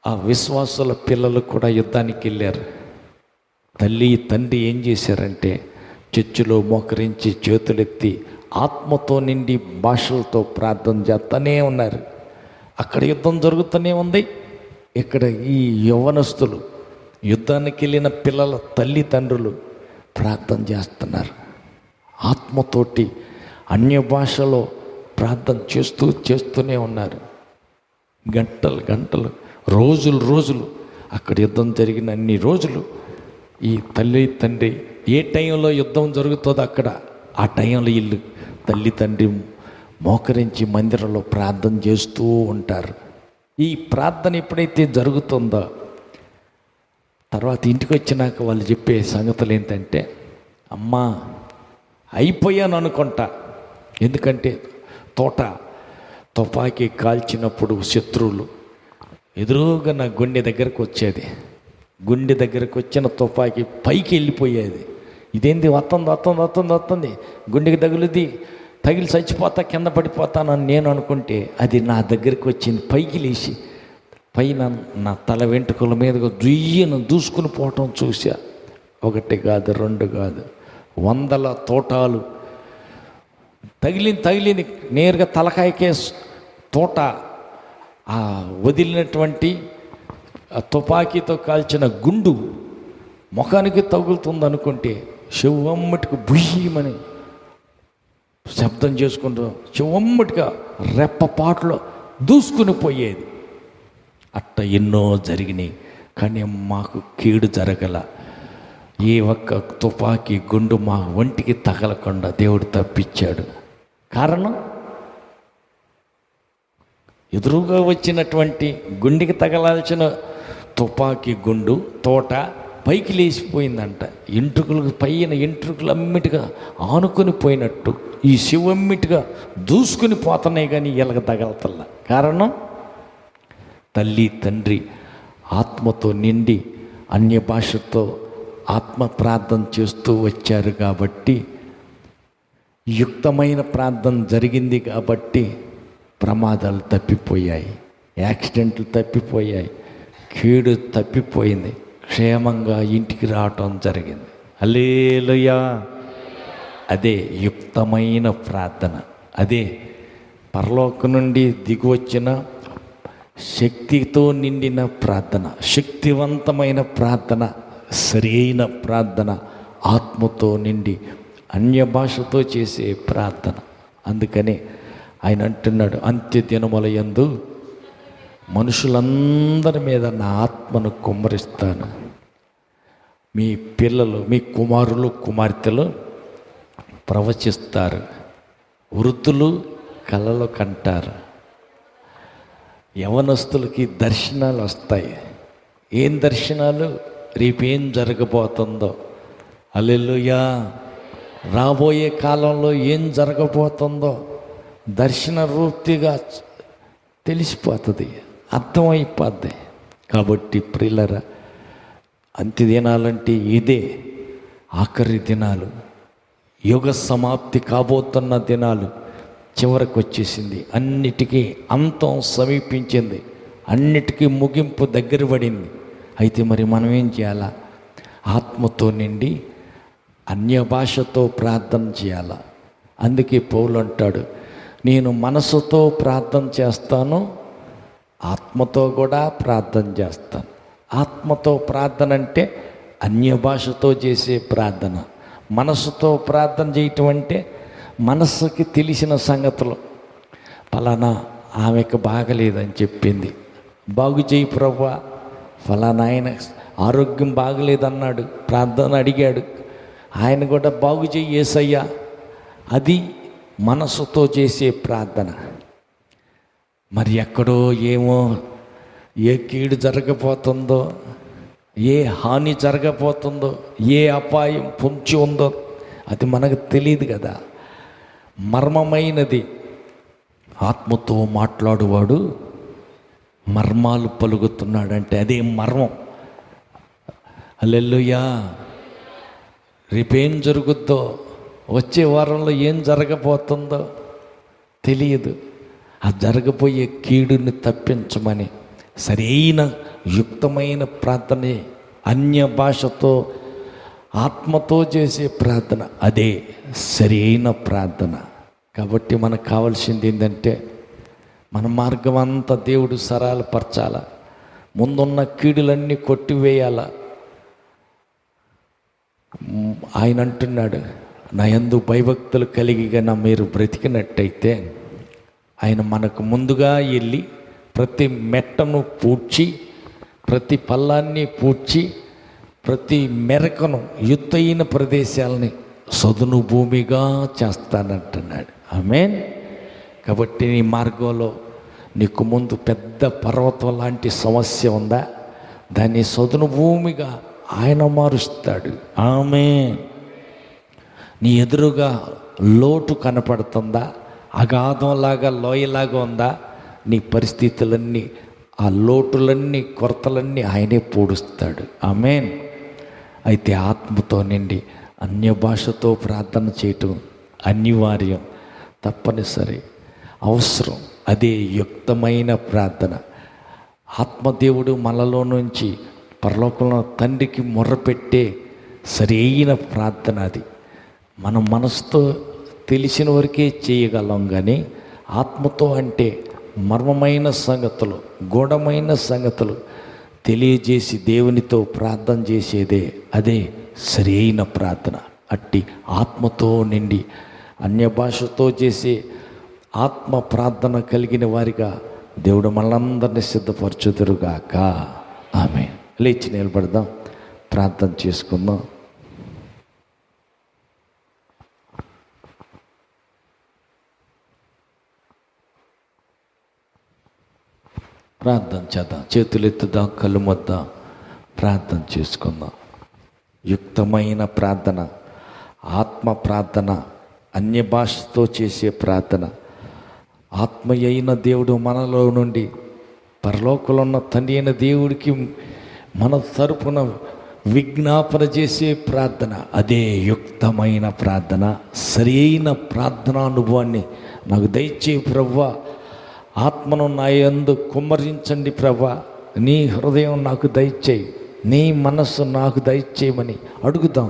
ఆ విశ్వాసుల పిల్లలు కూడా యుద్ధానికి వెళ్ళారు. తల్లి తండ్రి ఏం చేశారంటే చర్చిలో మోకరించి చేతులెత్తి ఆత్మతో నిండి భాషలతో ప్రార్థన చేస్తూనే ఉన్నారు. అక్కడ యుద్ధం జరుగుతూనే ఉంది. ఇక్కడ ఈ యవ్వనస్తులు, యుద్ధానికి వెళ్ళిన పిల్లల తల్లిదండ్రులు ప్రార్థన చేస్తున్నారు. ఆత్మతోటి అన్య భాషలో ప్రార్థన చేస్తూనే ఉన్నారు. గంటలు రోజులు అక్కడ యుద్ధం జరిగిన అన్ని రోజులు ఈ తల్లి తండ్రి ఏ టైంలో యుద్ధం జరుగుతుందో అక్కడ ఆ టైంలో వీళ్ళు తల్లి తండ్రి మోకరించి మందిరంలో ప్రార్థన చేస్తూ ఉంటారు. ఈ ప్రార్థన ఎప్పుడైతే జరుగుతుందో తర్వాత ఇంటికి వచ్చినాక వాళ్ళు చెప్పే సంగతులు ఏంటంటే, అమ్మా అయిపోయాను అనుకుంటా. ఎందుకంటే తుపాకీ కాల్చినప్పుడు శత్రువులు ఎదురుగా నా గుండె దగ్గరకు వచ్చేది. గుండె దగ్గరకు వచ్చిన తుపాకీ పైకి వెళ్ళిపోయేది. ఇదేంది వస్తుంది గుండెకి తగిలి చచ్చిపోతా, కింద పడిపోతానని నేను అనుకుంటే అది నా దగ్గరికి వచ్చింది. పైకి లేచి పైన నా తల వెంట్రుకల మీదగా దుయ్యను దూసుకుని పోవటం చూసా. 1 కాదు 2 కాదు, 100 తోటాలు తగిలింది నేరుగా తలకాయకే తోట. ఆ వదిలినటువంటి తుపాకీతో కాల్చిన గుండు ముఖానికి తగులుతుంది అనుకుంటే శివమ్మటికి బుయ్యమని శబ్దం చేసుకుంటూ శివమ్మటిగా రెప్పపాటులో దూసుకుని పోయేది. అట్ట ఎన్నో జరిగినాయి, కానీ మాకు కీడు జరగల. ఏ ఒక్క తుపాకీ గుండు మా ఒంటికి తగలకుండా దేవుడు తప్పించాడు. కారణం ఎదురుగా వచ్చినటువంటి గుండెకి తగలాల్సిన తుపాకీ గుండు తోట పైకి లేచిపోయిందంట. ఎంట్రుకలు అమ్మిటిగా ఆనుకొని పోయినట్టు ఈ శివమ్మిటిగా దూసుకుని పోతున్నాయి, కానీ ఎలగ తగలతల్లా. కారణం తల్లి తండ్రి ఆత్మతో నిండి అన్య భాషతో ఆత్మ ప్రార్థన చేస్తూ వచ్చారు కాబట్టి, యుక్తమైన ప్రార్థన జరిగింది కాబట్టి ప్రమాదాలు తప్పిపోయాయి, యాక్సిడెంట్లు తప్పిపోయాయి, కీడు తప్పిపోయింది, క్షేమంగా ఇంటికి రావటం జరిగింది. హల్లెలూయా. అదే యుక్తమైన ప్రార్థన. అదే పరలోకం నుండి దిగివచ్చిన శక్తితో నిండిన ప్రార్థన, శక్తివంతమైన ప్రార్థన, సరైన ప్రార్థన, ఆత్మతో నిండి అన్య భాషతో చేసే ప్రార్థన. అందుకని ఆయన అంటున్నాడు, అంత్య దినముల యందు మనుషులందరి మీద నా ఆత్మను కుమ్మరిస్తాను. మీ పిల్లలు, మీ కుమారులు కుమార్తెలు ప్రవచిస్తారు, వృద్ధులు కలలు కంటారు, యవనస్తులకి దర్శనాలు వస్తాయి. ఏం దర్శనాలు? రేపేం జరగబోతుందో. హల్లెలూయా. రాబోయే కాలంలో ఏం జరగబోతుందో దర్శన రూప్తిగా తెలిసిపోతుంది, అర్థమైపోద్ది. కాబట్టి ప్రియులరా, అంత్య దినాలంటే ఇదే ఆఖరి దినాలు, యుగ సమాప్తి కాబోతున్న దినాలు చివరకు వచ్చేసింది. అన్నిటికీ అంతం సమీపించింది. అన్నిటికీ ముగింపు దగ్గర పడింది. అయితే మరి మనం ఏం చేయాలా? ఆత్మతో నిండి అన్య భాషతో ప్రార్థన చేయాలా. అందుకే పౌలు అంటాడు, నేను మనసుతో ప్రార్థన చేస్తాను, ఆత్మతో కూడా ప్రార్థన చేస్తాను. ఆత్మతో ప్రార్థన అంటే అన్య భాషతో చేసే ప్రార్థన. మనసుతో ప్రార్థన చేయటం అంటే మనసుకి తెలిసిన సంగతులు. ఫలానా ఆమెకు బాగలేదని చెప్పింది, బాగు చేయి ప్రభువా. ఫలానా ఆయన ఆరోగ్యం బాగలేదన్నాడు, ప్రార్థన అడిగాడు, ఆయన కూడా బాగు చేయి యేసయ్యా. అది మనసుతో చేసే ప్రార్థన. మరి ఎక్కడో ఏమో ఏ కీడు జరగబోతుందో, ఏ హాని జరగబోతుందో, ఏ అపాయం పొంచి ఉందో అది మనకు తెలియదు కదా. మర్మమైనది. ఆత్మతో మాట్లాడువాడు మర్మాలు పలుకుతున్నాడంటే అదే మర్మం. హల్లెలూయా. రేపేం జరుగుద్దో, వచ్చే వారంలో ఏం జరగబోతుందో తెలియదు. ఆ జరగబోయే కీడుని తప్పించమని సరైన యుక్తమైన ప్రార్థనే అన్య భాషతో ఆత్మతో చేసే ప్రార్థన. అదే సరైన ప్రార్థన. కాబట్టి మనకు కావాల్సింది ఏంటంటే మన మార్గం అంతా దేవుడు సరళపరచాల, ముందున్న కీడులన్నీ కొట్టివేయాల. ఆయన అంటున్నాడు, నా యందు భయభక్తులు కలిగిన మీరు బ్రతికినట్టయితే ఆయన మనకు ముందుగా వెళ్ళి ప్రతి మెట్టను పూడ్చి, ప్రతి పల్లాన్ని పూడ్చి, ప్రతి మెరకను ఎత్తైన ప్రదేశాలని సదును భూమిగా చేస్తానంటున్నాడు. ఆమేన్. కాబట్టి నీ మార్గంలో నీకు ముందు పెద్ద పర్వతం లాంటి సమస్య ఉందా, దాన్ని సదును భూమిగా ఆయన మారుస్తాడు. ఆమేన్. నీ ఎదురుగా లోటు కనపడుతుందా, అగాధంలాగా లోయలాగా ఉందా, నీ పరిస్థితులన్నీ, ఆ లోటులన్నీ, కొరతలన్నీ ఆయనే పూడుస్తాడు. ఆమేన్. అయితే ఆత్మతో నిండి అన్య భాషతో ప్రార్థన చేయటం అనివార్యం, తప్పనిసరి, అవసరం. అదే యుక్తమైన ప్రార్థన. ఆత్మదేవుడు మనలో నుంచి పరలోకంలో తండ్రికి మొర్రపెట్టే సరైన ప్రార్థన అది. మనం మనసుతో తెలిసిన వరకే చేయగలం, కానీ ఆత్మతో అంటే మర్మమైన సంగతులు, గూఢమైన సంగతులు తెలియజేసి దేవునితో ప్రార్థన చేసేదే అదే సరైన ప్రార్థన. అట్టి ఆత్మతో నిండి అన్య భాషతో చేసే ఆత్మ ప్రార్థన కలిగిన వారిగా దేవుడు మనందరినీ సిద్ధపరచుదురుగాక. ఆమేన్. లేచి నిలబడదాం, ప్రార్థన చేసుకుందాం. ప్రార్థన చేద్దాం. చేతులు ఎత్తుదాం, కళ్ళు మొద్దాం, ప్రార్థన చేసుకుందాం. యుక్తమైన ప్రార్థన, ఆత్మ ప్రార్థన, అన్య భాషతో చేసే ప్రార్థన. ఆత్మయైన దేవుడు మనలో నుండి పరలోకంలో ఉన్న తండ్రి అయిన దేవుడికి మన తరపున విజ్ఞాపన చేసే ప్రార్థన. అదే యుక్తమైన ప్రార్థన, సరి అయిన ప్రార్థనా అనుభవాన్ని నాకు దయచేయి ప్రభువా. ఆత్మను నా యందు కుమ్మరించండి ప్రభువా. నీ హృదయం నాకు దయచేయి, నీ మనస్సు నాకు దయచేయమని అడుగుదాం.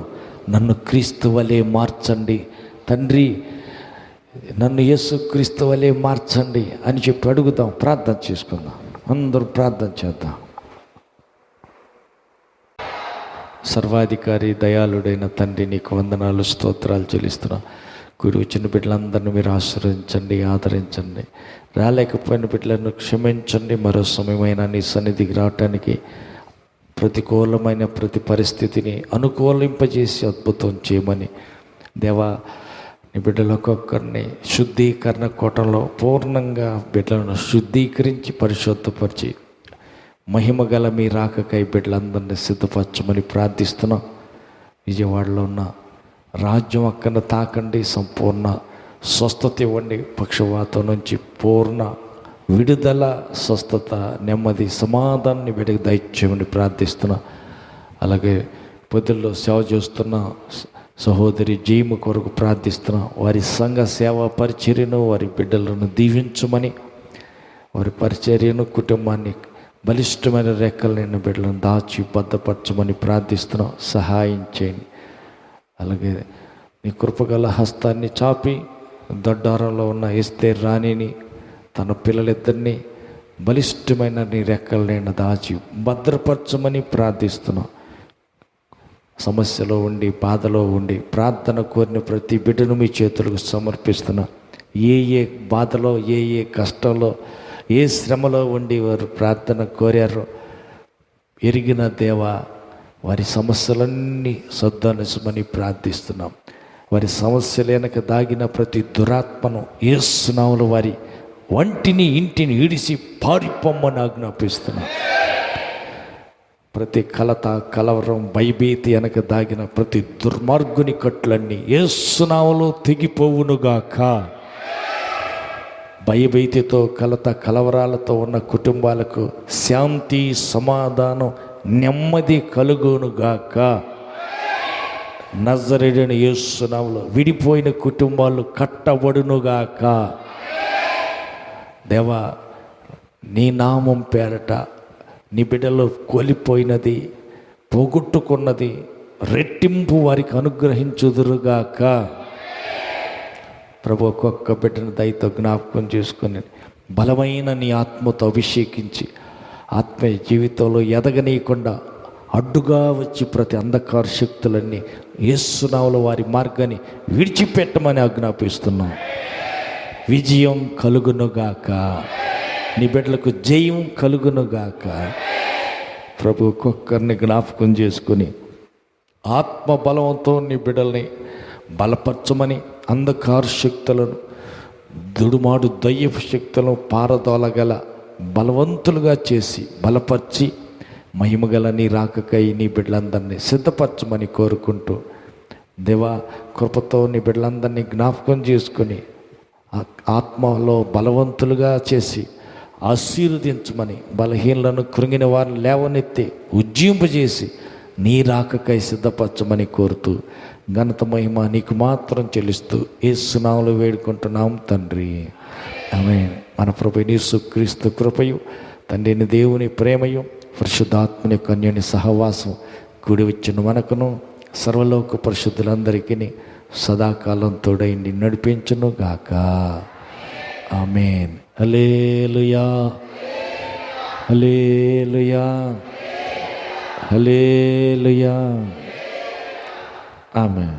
నన్ను క్రీస్తు వలె మార్చండి తండ్రి, నన్ను యేసు క్రీస్తు వలె మార్చండి అని చెప్పి అడుగుదాం. ప్రార్థన చేసుకుందాం, అందరూ ప్రార్థన చేద్దాం. సర్వాధికారి దయాళుడైన తండ్రి, నీకు వందనాలు, స్తోత్రాలు చెల్లిస్తున్నా. కూడి వచ్చిన బిడ్డలందరినీ మీరు ఆశీర్వదించండి, ఆదరించండి. రాలేకపోయిన బిడ్డలను క్షమించండి. మరో సమయమైన నీ సన్నిధికి రావటానికి ప్రతికూలమైన ప్రతి పరిస్థితిని అనుకూలింపజేసి అద్భుతం చేయమని దేవా, నీ బిడ్డలు ఒక్కొక్కరిని శుద్ధీకరణ కోటలో పూర్ణంగా బిడ్డలను శుద్ధీకరించి పరిశుద్ధపరిచి మహిమ గల మీ రాకకై బిడ్డలందరినీ సిద్ధపరచమని ప్రార్థిస్తున్నాం. విజయవాడలో ఉన్న రాజ్యం అక్కన తాకండి, సంపూర్ణ స్వస్థత ఇవ్వండి. పక్షవాతం నుంచి పూర్ణ విడుదల, స్వస్థత, నెమ్మది, సమాధానాన్ని బిడ్డకు దయచేయమని ప్రార్థిస్తున్నా. అలాగే పొద్దుల్లో సేవ చేస్తున్న సహోదరి జీము కొరకు ప్రార్థిస్తున్నా. వారి సంఘ సేవ పరిచర్యను, వారి బిడ్డలను దీవించమని, వారి పరిచర్యను, కుటుంబాన్ని బలిష్టమైన రెక్కలు నిన్న బిడ్డలను దాచి భద్రపరచమని ప్రార్థిస్తున్నాం. సహాయం చేయండి. అలాగే నీ కృపగల హస్తాన్ని చాపి దొడ్డారంలో ఉన్న ఎస్తేర్ రాణిని, తన పిల్లలిద్దరినీ బలిష్టమైన నీ రెక్కలు నిన్న దాచి భద్రపరచమని ప్రార్థిస్తున్నాం. సమస్యలో ఉండి, బాధలో ఉండి ప్రార్థన కోరిన ప్రతి బిడ్డను మీ చేతులకు సమర్పిస్తున్నాం. ఏ బాధలో, ఏ కష్టంలో, ఏ శ్రమలో ఉండి వారు ప్రార్థన కోరారో ఎరిగిన దేవా, వారి సమస్యలన్నీ సద్దానిసమని ప్రార్థిస్తున్నాం. వారి సమస్యలు వెనక దాగిన ప్రతి దురాత్మను యేసు నామములో వారి వంటిని, ఇంటిని ఇడిసి పారిపోమ్మని ఆజ్ఞాపిస్తున్నాం. ప్రతి కలత, కలవరం, భయభీతి వెనక దాగిన ప్రతి దుర్మార్గుని కట్లన్నీ యేసు నామములో తెగిపోవునుగాక. భయభీతితో, కలత, కలవరాలతో ఉన్న కుటుంబాలకు శాంతి, సమాధానం, నెమ్మది కలుగునుగాక. నజరేయుడైన యేసు నామములో విడిపోయిన కుటుంబాలు కట్టబడునుగాక. దేవా, నీ నామం పేరట నీ బిడ్డలో కోల్పోయినది, పోగొట్టుకున్నది రెట్టింపు వారికి అనుగ్రహించుదురుగాక. ప్రభు, ఒక్కొక్క బిడ్డను దయతో జ్ఞాపకం చేసుకొని బలమైన నీ ఆత్మతో అభిషేకించి ఆత్మీయ జీవితంలో ఎదగనీయకుండా అడ్డుగా వచ్చి ప్రతి అంధకార శక్తులన్నీ యేసు నామములో వారి మార్గాన్ని విడిచిపెట్టమని ఆజ్ఞాపిస్తున్నాం. విజయం కలుగునుగాక. నీ బిడ్డలకు జయం కలుగునుగాక. ప్రభు, ఒక్కొక్కరిని జ్ఞాపకం చేసుకుని ఆత్మ బలంతో నీ బిడ్డల్ని బలపరచమని, అంధకార శక్తులను, దుడుమాడు దయ్యపు శక్తులను పారదోలగల బలవంతులుగా చేసి బలపరిచి మహిమగల నీ రాకకై నీ బిడ్డలందరినీ సిద్ధపరచమని కోరుకుంటూ, దేవా, కృపతో నీ బిడ్డలందరినీ జ్ఞాపకం చేసుకొని ఆత్మలో బలవంతులుగా చేసి ఆశీర్వదించమని, బలహీనలను, కృంగిన వారిని లేవనెత్తి ఉజ్జింపజేసి నీ రాకకై సిద్ధపరచమని కోరుతూ, ఘనత మహిమ నీకు మాత్రం చెల్లిస్తూ యేసు నామములో వేడుకుంటున్నాం తండ్రి. ఆమేన్. మన ప్రభువైన యేసుక్రీస్తు కృపయు, తండ్రిని దేవుని ప్రేమయు, పరిశుద్ధాత్మని యొక్క అన్యోన్య సహవాసం కూడి వచ్చిన మనకును సర్వలోక పరిశుద్ధులందరికీ సదాకాలం తోడైండి నడిపించును గాక. ఆమేన్. హల్లెలూయా, హల్లెలూయా, హల్లెలూయా. ఆమేన్.